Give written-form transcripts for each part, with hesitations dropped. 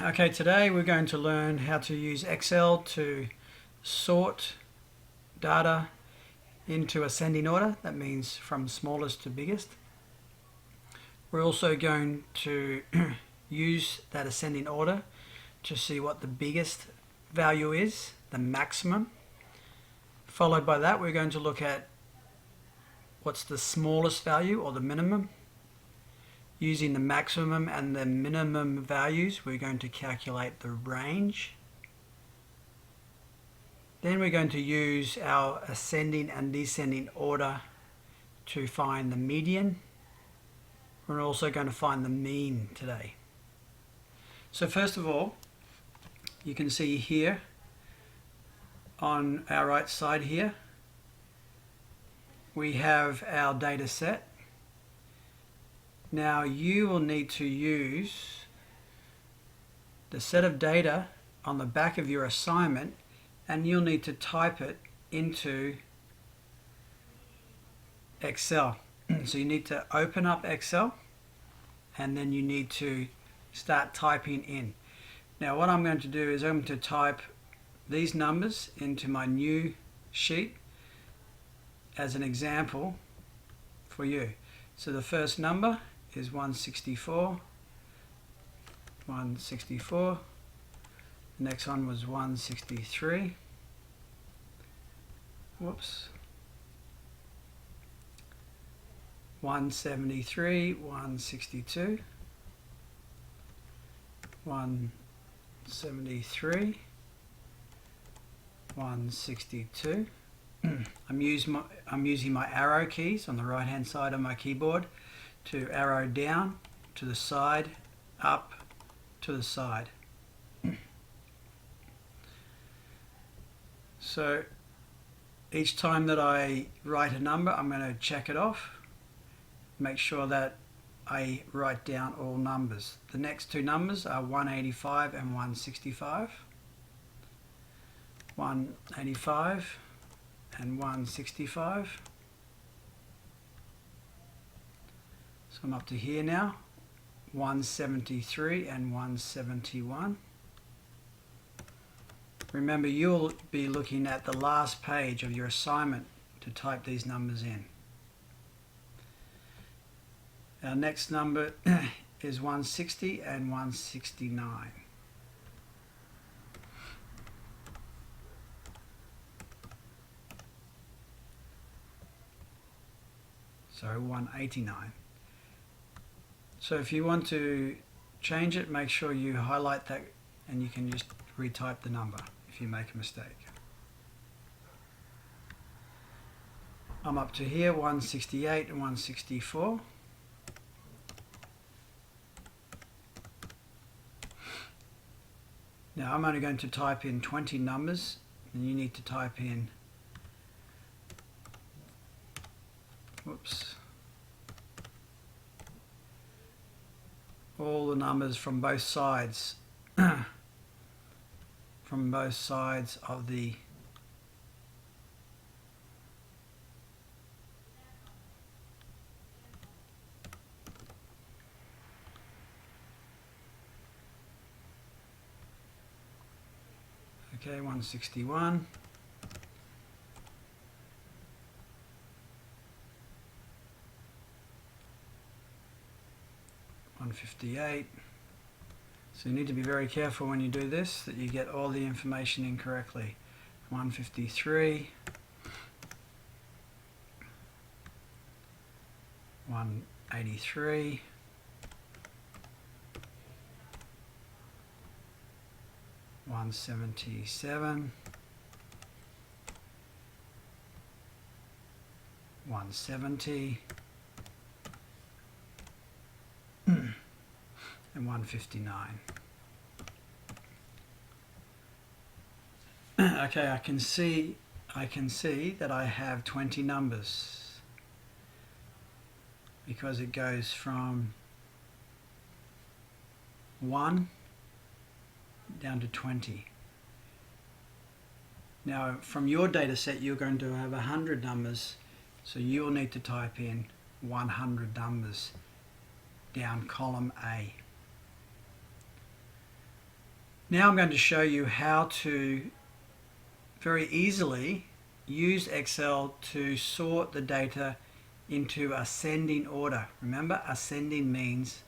Okay, today we're going to learn how to use Excel to sort data into ascending order. That means from smallest to biggest. We're also going to use that ascending order to see what the biggest value is, the maximum. Followed by that, we're going to look at what's the smallest value or the minimum. Using the maximum and the minimum values, we're going to calculate the range. Then we're going to use our ascending and descending order to find the median. We're also going to find the mean today. So first of all, you can see here on our right side here, we have our data set. Now you will need to use the set of data on the back of your assignment, and you'll need to type it into Excel. So you need to open up Excel and then you need to start typing in. Now what I'm going to do is I'm going to type these numbers into my new sheet as an example for you. So the first number is 164. The next one was 163. Whoops. 173, 162. 173, 162. I'm using my arrow keys on the right hand side of my keyboard to arrow down, to the side, up, to the side. So each time that I write a number, I'm going to check it off, make sure that I write down all numbers. The next two numbers are 185 and 165. 185 and 165. So I'm up to here now. 173 and 171. Remember, you'll be looking at the last page of your assignment to type these numbers in. Our next number is 160 and 169. So 189. So if you want to change it, make sure you highlight that and you can just retype the number if you make a mistake. I'm up to here, 168 and 164. Now I'm only going to type in 20 numbers, and you need to type in, whoops, all the numbers from both sides, from both sides of the okay, 161. $158. So you need to be very careful when you do this that you get all the information in correctly. 153. 183. 177. 170. And 159. Okay, I can see that I have 20 numbers because it goes from 1 down to 20. Now from your data set you're going to have 100 numbers, so you'll need to type in 100 numbers down column A. Now I'm going to show you how to very easily use Excel to sort the data into ascending order. Remember, ascending means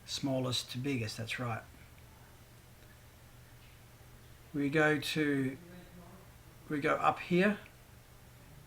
smallest to biggest, that's right. We go up here.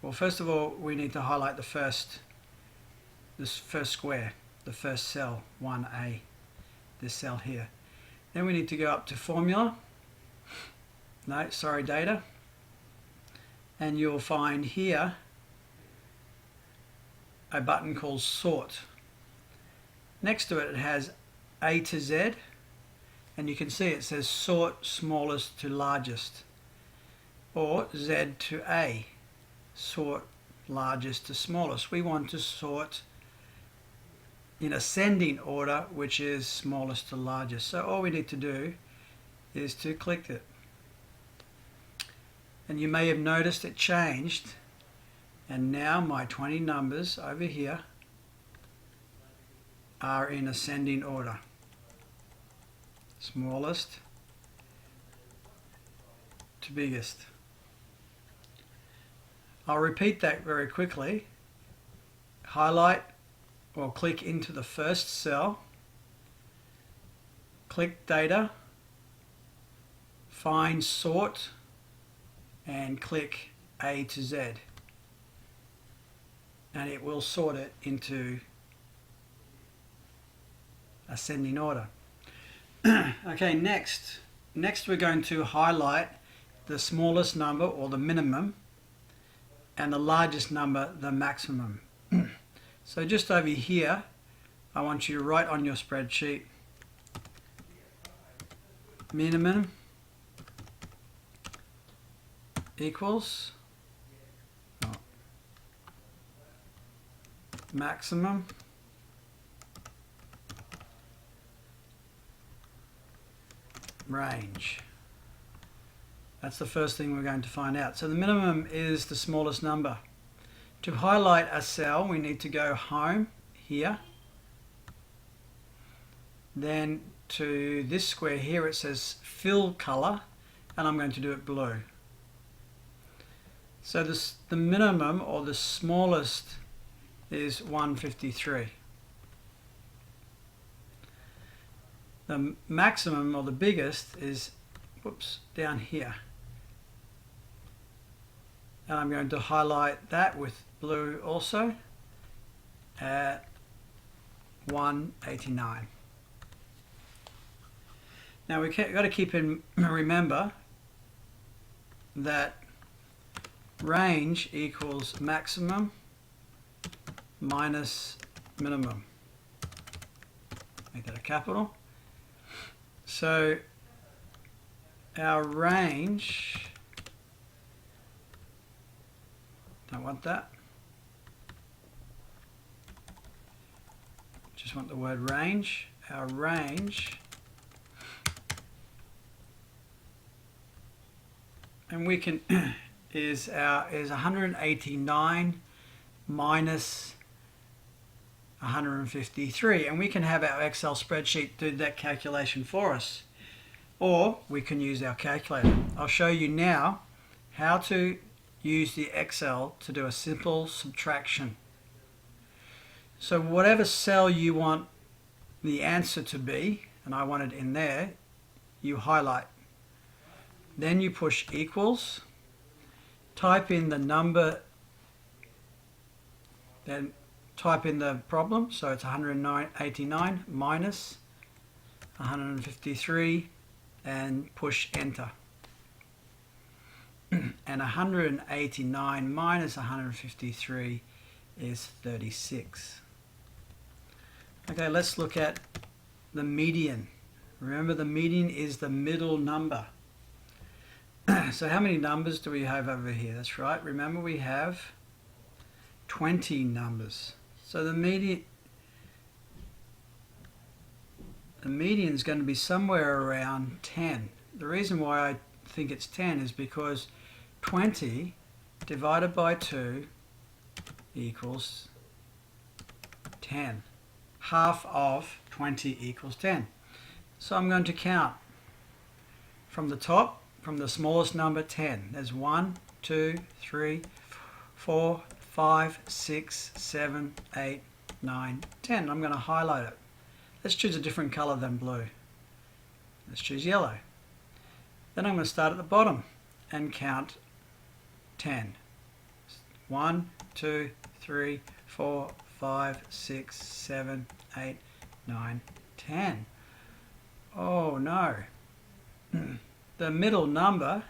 Well, first of all, we need to highlight this first square, the first cell, 1A, this cell here. Then we need to go up to formula, data, and you'll find here a button called sort. Next to it, it has A to Z, and you can see it says sort smallest to largest, or Z to A, sort largest to smallest. We want to sort in ascending order, which is smallest to largest. So all we need to do is to click it. And you may have noticed it changed, and now my 20 numbers over here are in ascending order. Smallest to biggest. I'll repeat that very quickly. Highlight or click into the first cell, click data, find sort, and click A to Z, and it will sort it into ascending order. Okay, next we're going to highlight the smallest number, or the minimum, and the largest number, the maximum. So just over here, I want you to write on your spreadsheet minimum equals maximum range. That's the first thing we're going to find out. So the minimum is the smallest number. To highlight a cell, we need to go home here. Then to this square here, it says fill color, and I'm going to do it blue. So the minimum, or the smallest, is 153. The maximum, or the biggest, is down here. And I'm going to highlight that with blue also at 189. Now we've got to remember that range equals maximum minus minimum. Make that a capital. So our range, don't want that. Just want the word range. Our range, and we can is 189 minus 153, and we can have our Excel spreadsheet do that calculation for us, or we can use our calculator. I'll show you now how to use the Excel to do a simple subtraction. So whatever cell you want the answer to be, and I want it in there, you highlight. Then you push equals, type in the number, then type in the problem, so it's 189 minus 153, and push enter. And 189 minus 153 is 36. Okay, let's look at the median. Remember, the median is the middle number. So how many numbers do we have over here? That's right, remember we have 20 numbers. So the median is going to be somewhere around 10. The reason why I think it's 10 is because 20 divided by 2 equals 10. Half of 20 equals 10. So I'm going to count from the top, from the smallest number, 10. There's 1, 2, 3, 4, 5, 6, 7, 8, 9, 10. I'm going to highlight it. Let's choose a different color than blue. Let's choose yellow. Then I'm going to start at the bottom and count 10. 1, 2, 3, 4, 5, 6, 7, 8, 9, 10. Oh no. The middle number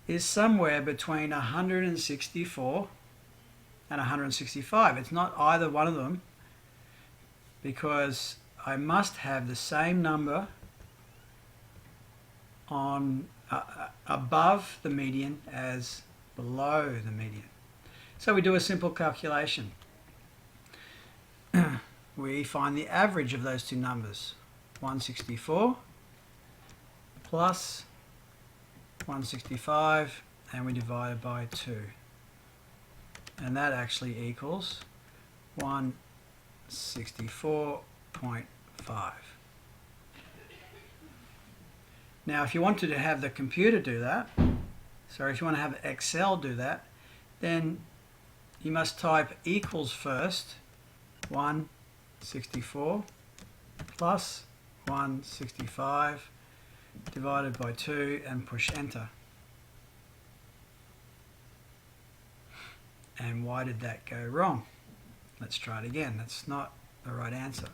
is somewhere between 164 and 165. It's not either one of them, because I must have the same number on above the median as below the median. So we do a simple calculation. We find the average of those two numbers. 164 plus 165, and we divide it by 2. And that actually equals 164.5. Now if you wanted to have the computer do that, if you want to have Excel do that, then you must type equals first, 164 plus 165 divided by 2, and push enter. And why did that go wrong? Let's try it again. That's not the right answer.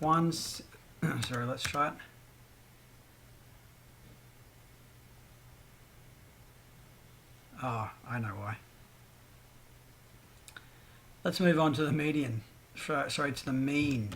Let's try it. Oh, I know why. Let's move on to the median. To the mean.